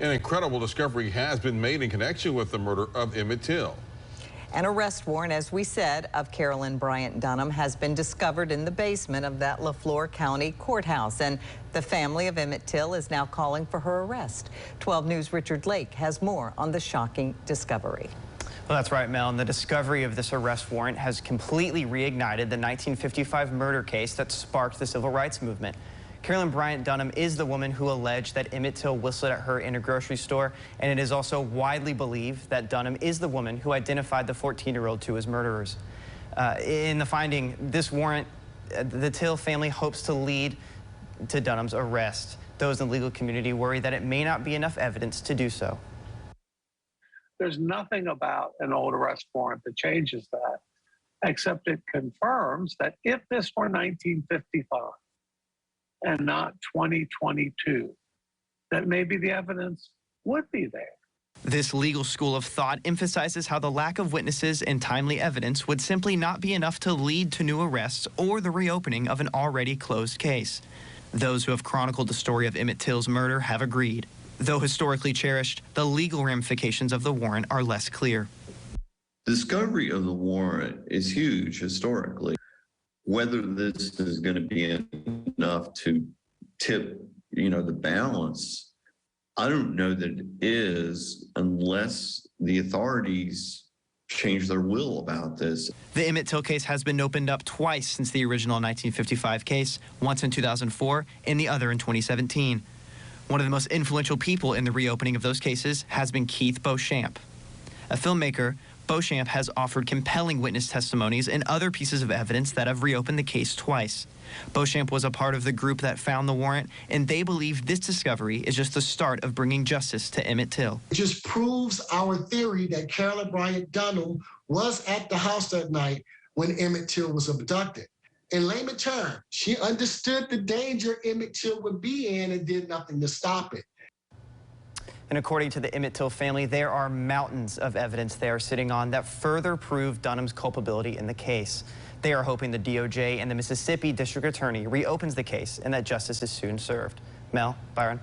An incredible discovery has been made in connection with the murder of Emmett Till. An arrest warrant, as we said, of Carolyn Bryant Dunham has been discovered in the basement of that Lafleur County courthouse, and the family of Emmett Till is now calling for her arrest. 12 News' Richard Lake has more on the shocking discovery. Well, that's right, Mel. And the discovery of this arrest warrant has completely reignited the 1955 murder case that sparked the civil rights movement. Carolyn Bryant Dunham is the woman who alleged that Emmett Till whistled at her in a grocery store, and it is also widely believed that Dunham is the woman who identified the 14-year-old to his murderers. In the finding, this warrant, the Till family hopes to lead to Dunham's arrest. Those in the legal community worry that it may not be enough evidence to do so. There's nothing about an old arrest warrant that changes that, except it confirms that if this were 1955 and not 2022, that maybe the evidence would be there. This legal school of thought emphasizes how the lack of witnesses and timely evidence would simply not be enough to lead to new arrests or the reopening of an already closed case. Those who have chronicled the story of Emmett Till's murder have agreed. Though historically cherished, the legal ramifications of the warrant are less clear. Discovery of the warrant is huge historically. Whether this is going to be enough to tip, the balance, I don't know that it is unless the authorities change their will about this. The Emmett Till case has been opened up twice since the original 1955 case, once in 2004 and the other in 2017. One of the most influential people in the reopening of those cases has been Keith Beauchamp. A filmmaker, Beauchamp has offered compelling witness testimonies and other pieces of evidence that have reopened the case twice. Beauchamp was a part of the group that found the warrant, and they believe this discovery is just the start of bringing justice to Emmett Till. It just proves our theory that Carolyn Bryant Dunham was at the house that night when Emmett Till was abducted. In layman terms, she understood the danger Emmett Till would be in and did nothing to stop it. And according to the Emmett Till family, there are mountains of evidence they are sitting on that further prove Dunham's culpability in the case. They are hoping the DOJ and the Mississippi District Attorney reopens the case and that justice is soon served. Mel, Byron.